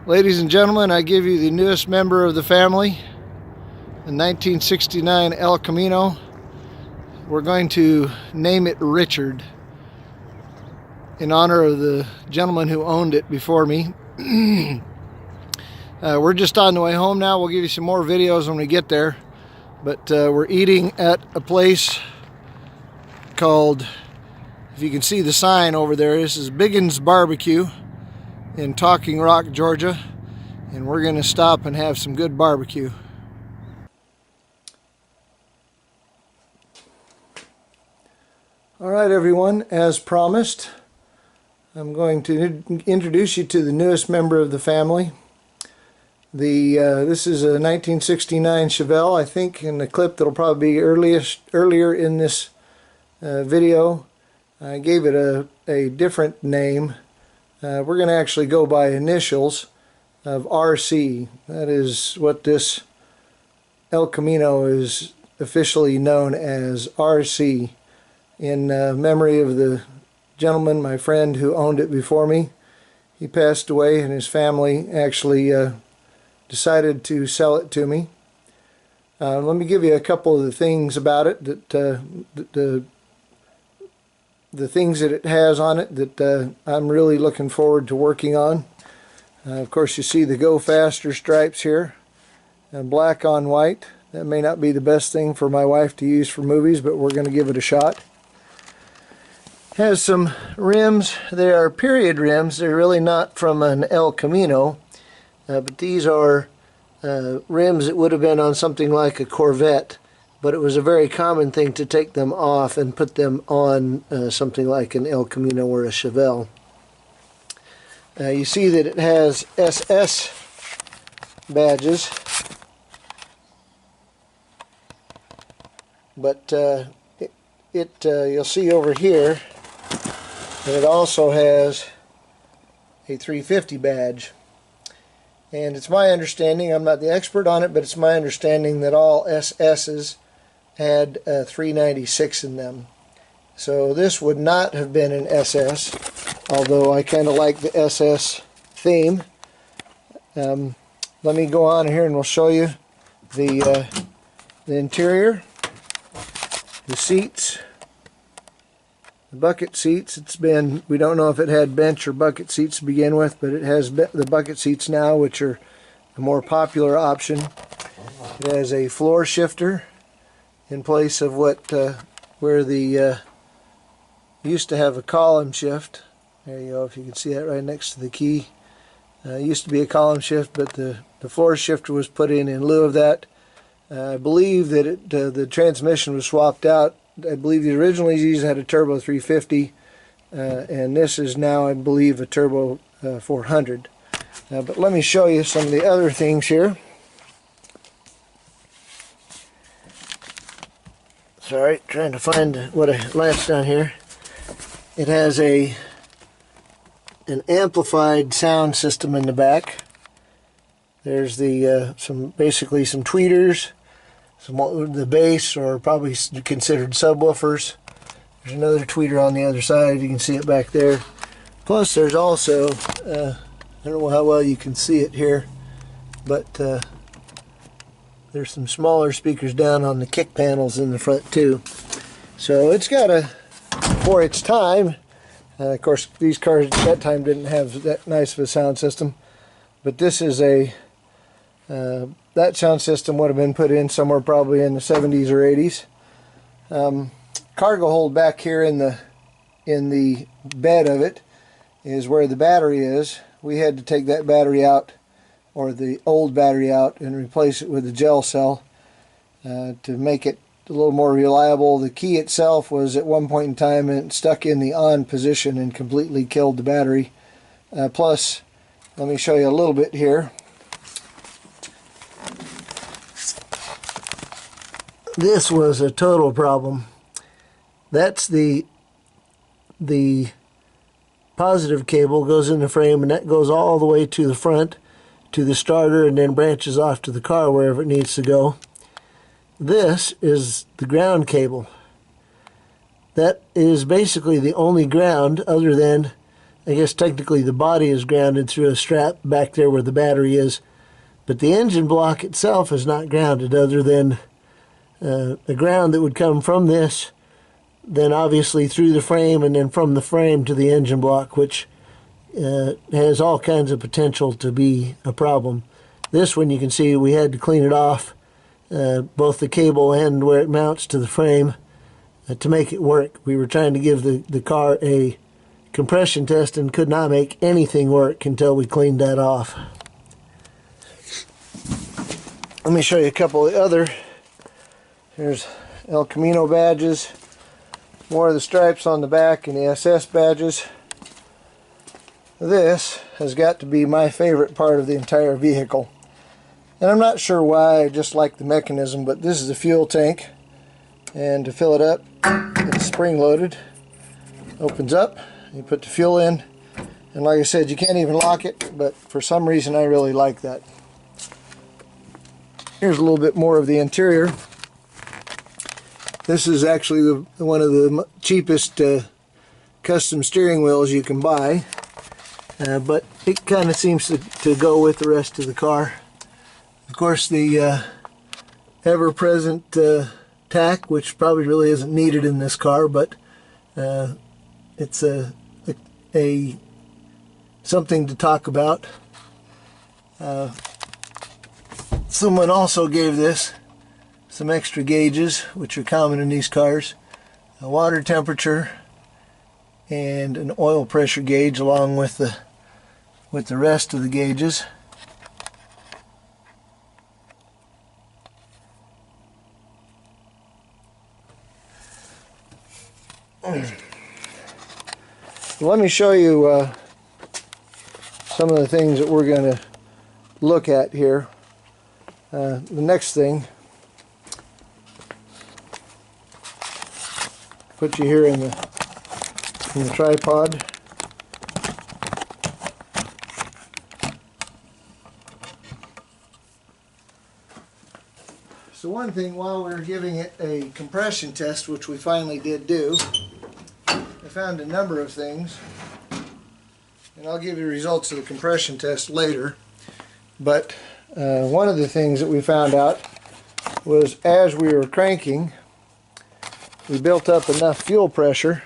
Ladies and gentlemen, I give you the newest member of the family, the 1969 El Camino. We're going to name it Richard in honor of the gentleman who owned it before me. We're just on the way home now. We'll give you some more videos when we get there. But we're eating at a place called, if you can see the sign over there, this is Biggin's Barbecue in Talking Rock, Georgia, and we're going to stop and have some good barbecue. All right, everyone, as promised, I'm going to introduce you to the newest member of the family. This is a 1969 Chevelle. I think in the clip that'll probably be earlier in this video. I gave it a different name. We're going to actually go by initials of RC. That is what this El Camino is officially known as, RC, in memory of the gentleman, my friend, who owned it before me. He passed away and his family actually decided to sell it to me. Let me give you a couple of the things about it, that the things that it has on it that I'm really looking forward to working on. Of course, you see the Go Faster stripes here, black on white. That may not be the best thing for my wife to use for movies, but we're going to give it a shot. Has some rims. They are period rims. They're really not from an El Camino, but these are rims that would have been on something like a Corvette, but it was a very common thing to take them off and put them on something like an El Camino or a Chevelle. You see that it has SS badges, but you'll see over here that it also has a 350 badge. And it's my understanding, I'm not the expert on it, but it's my understanding that all SS's had 396 in them. So this would not have been an SS, although I kind of like the SS theme. Let me go on here and we'll show you the interior, the seats, the bucket seats. It's been, we don't know if it had bench or bucket seats to begin with, but it has the bucket seats now, which are a more popular option. It has a floor shifter in place of what where the used to have a column shift. There you go, if you can see that right next to the key. Used to be a column shift, but the floor shifter was put in lieu of that. I believe that the transmission was swapped out. I believe the originally these had a turbo 350, and this is now, I believe, a turbo 400. But let me show you some of the other things here. Sorry, trying to find what I latched on here. It has an amplified sound system in the back. There's the basically some tweeters, the bass, or probably considered subwoofers. There's another tweeter on the other side. You can see it back there. Plus, there's also I don't know how well you can see it here, but there's some smaller speakers down on the kick panels in the front too. So it's got for its time. Of course, these cars at that time didn't have that nice of a sound system, but this is that sound system would have been put in somewhere probably in the 70s or 80s. Cargo hold back here in the bed of it is where the battery is. We had to take that battery out, or the old battery out, and replace it with a gel cell to make it a little more reliable. The key itself was at one point in time and stuck in the on position and completely killed the battery. Plus, let me show you a little bit here. This was a total problem. That's the positive cable goes in the frame, and that goes all the way to the front to the starter and then branches off to the car wherever it needs to go. This is the ground cable. That is basically the only ground other than I guess technically the body is grounded through a strap back there where the battery is, but the engine block itself is not grounded other than the ground that would come from this, then obviously through the frame, and then from the frame to the engine block, which has all kinds of potential to be a problem. This one, you can see we had to clean it off, both the cable and where it mounts to the frame, to make it work. We were trying to give the car a compression test and could not make anything work until we cleaned that off. Let me show you a couple of other. Here's El Camino badges, more of the stripes on the back, and the SS badges. This has got to be my favorite part of the entire vehicle. And I'm not sure why, I just like the mechanism, but this is a fuel tank. And to fill it up, it's spring loaded. Opens up, you put the fuel in, and like I said, you can't even lock it, but for some reason I really like that. Here's a little bit more of the interior. This is actually one of the cheapest custom steering wheels you can buy, but it kind of seems to go with the rest of the car. Of course, the ever-present tack, which probably really isn't needed in this car, but it's something to talk about. Someone also gave this some extra gauges, which are common in these cars. A water temperature and an oil pressure gauge along with the rest of the gauges. Let me show you some of the things that we're going to look at here. The next thing, put you here in the tripod. So one thing, while we were giving it a compression test, which we finally did do, I found a number of things, and I'll give you the results of the compression test later. But one of the things that we found out was, as we were cranking, we built up enough fuel pressure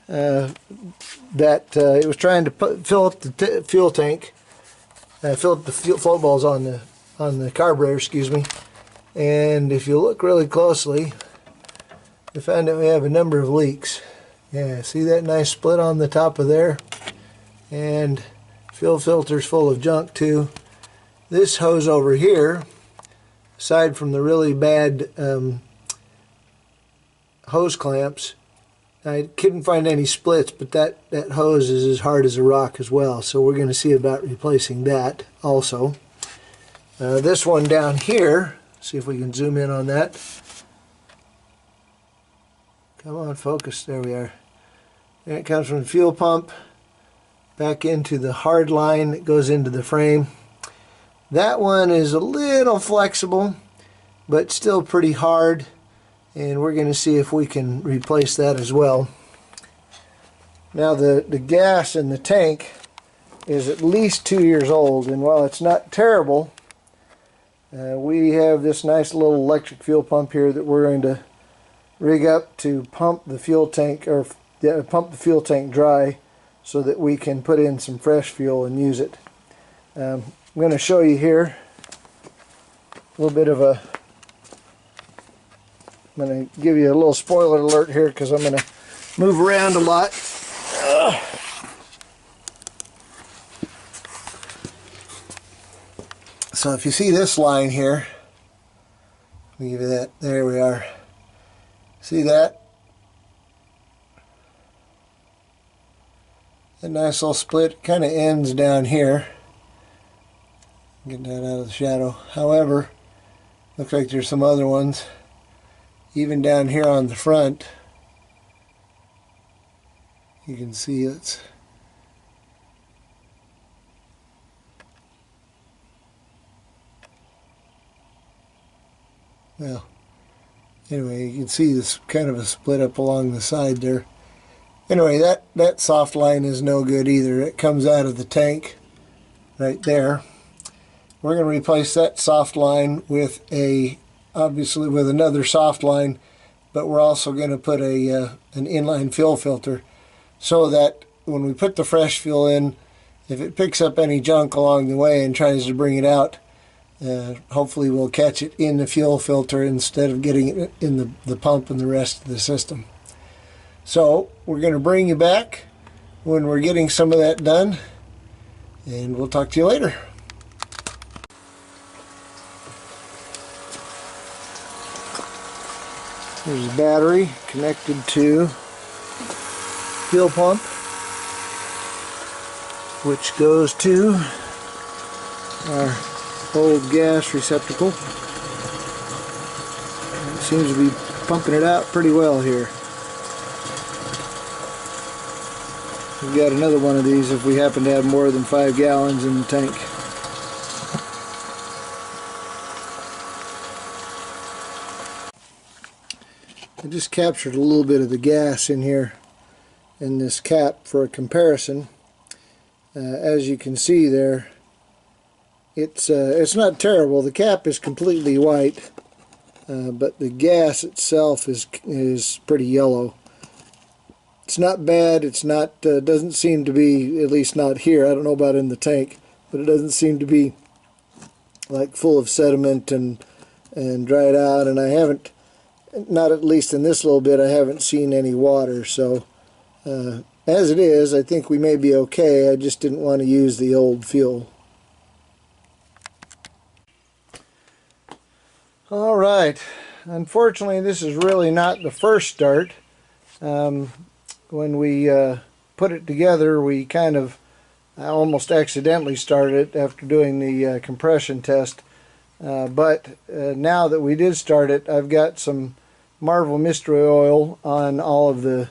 that it was trying to fill up the fuel tank, fill up the float balls on the carburetor, excuse me. And if you look really closely, you find that we have a number of leaks. Yeah, see that nice split on the top of there? And fuel filter's full of junk too. This hose over here, aside from the really bad hose clamps, I couldn't find any splits, but that hose is as hard as a rock as well. So we're going to see about replacing that also. This one down here, see if we can zoom in on that. Come on, focus. There we are. And it comes from the fuel pump back into the hard line that goes into the frame. That one is a little flexible, but still pretty hard, and we're going to see if we can replace that as well. Now the gas in the tank is at least 2 years old, and while it's not terrible, we have this nice little electric fuel pump here that we're going to rig up to pump the fuel tank, or pump the fuel tank dry, so that we can put in some fresh fuel and use it. I'm going to show you here a little bit of a, I'm going to give you a little spoiler alert here because I'm going to move around a lot. So if you see this line here, let me give you that, there we are. See that? That nice little split kind of ends down here. Get that out of the shadow. However, looks like there's some other ones even down here on the front. You can see it's well, anyway, you can see this kind of a split up along the side there. Anyway, that soft line is no good either. It comes out of the tank right there. We're going to replace that soft line with obviously with another soft line, but we're also going to put an inline fuel filter so that when we put the fresh fuel in, if it picks up any junk along the way and tries to bring it out, hopefully we'll catch it in the fuel filter instead of getting it in the pump and the rest of the system. So we're going to bring you back when we're getting some of that done, and we'll talk to you later. There's a battery connected to fuel pump, which goes to our old gas receptacle. It seems to be pumping it out pretty well here. We've got another one of these if we happen to have more than 5 gallons in the tank. I just captured a little bit of the gas in here in this cap for a comparison. As you can see there, it's not terrible. The cap is completely white, but the gas itself is pretty yellow. It's not bad. It's not doesn't seem to be, at least not here. I don't know about in the tank, but it doesn't seem to be like full of sediment and dried out. And I haven't, not at least in this little bit, I haven't seen any water. So as it is, I think we may be okay. I just didn't want to use the old fuel. All right. Unfortunately, this is really not the first start. When we put it together, we I almost accidentally started it after doing the compression test. But now that we did start it, I've got some Marvel Mystery Oil on all of the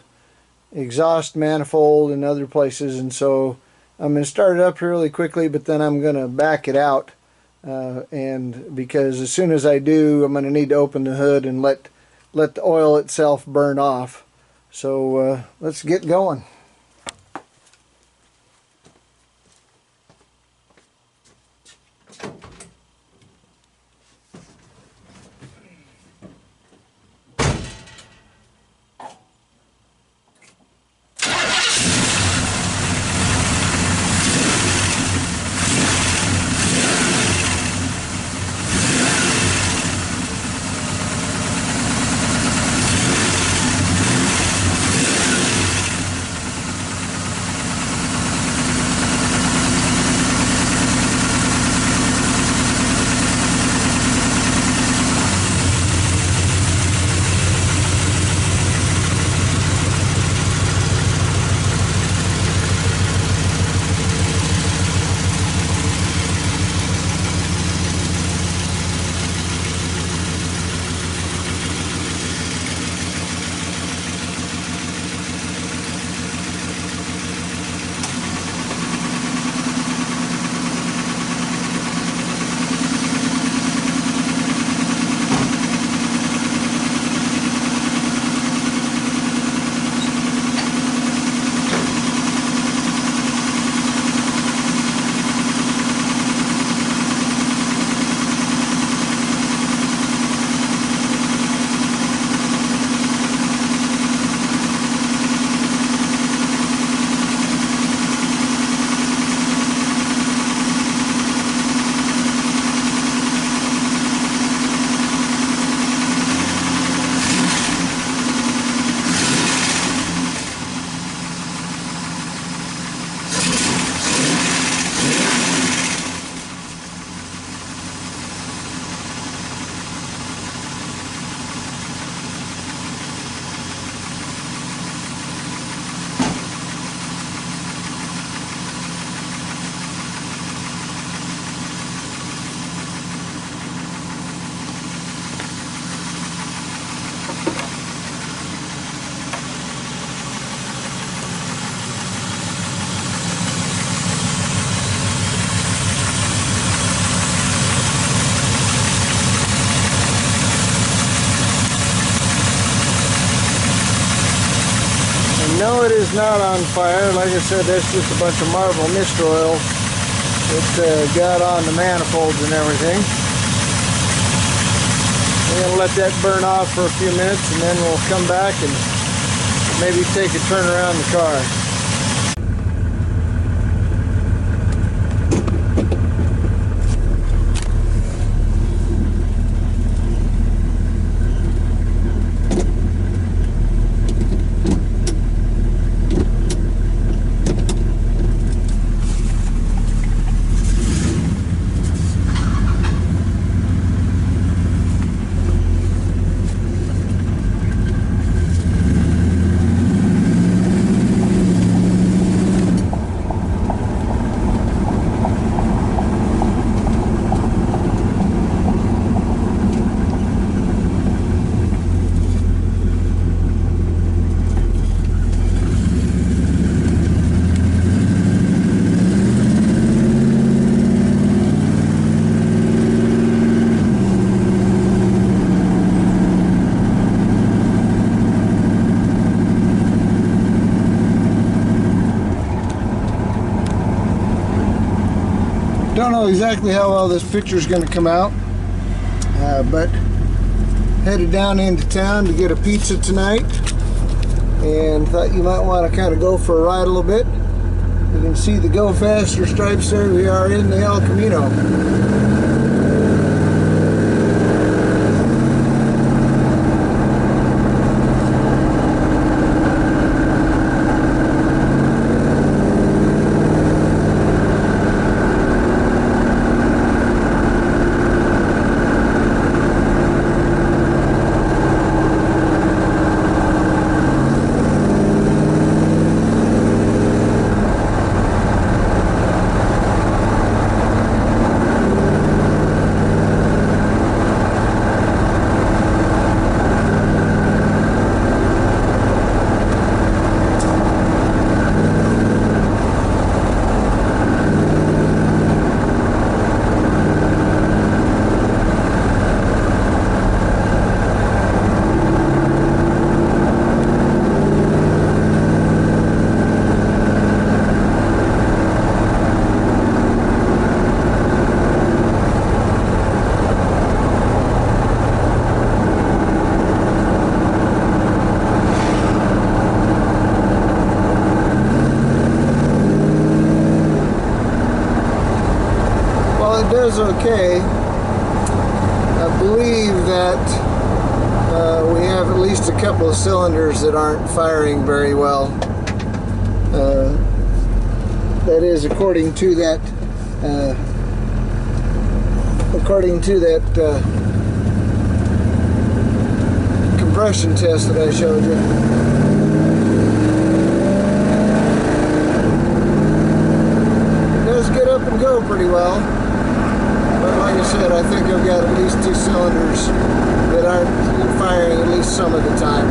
exhaust manifold and other places, and so I'm going to start it up here really quickly, but then I'm going to back it out, and because as soon as I do, I'm going to need to open the hood and let the oil itself burn off. So let's get going. is not on fire. Like I said, that's just a bunch of Marvel mist oil that got on the manifolds and everything. We're going to let that burn off for a few minutes, and then we'll come back and maybe take a turn around the car. Don't know exactly how well this picture is going to come out, but headed down into town to get a pizza tonight, and thought you might want to kind of go for a ride a little bit. You can see the Go Faster stripes there. We are in the El Camino. Does okay. I believe that we have at least a couple of cylinders that aren't firing very well. That is according to that compression test that I showed you. It does get up and go pretty well. But like I said, I think I've got at least two cylinders that aren't firing at least some of the time.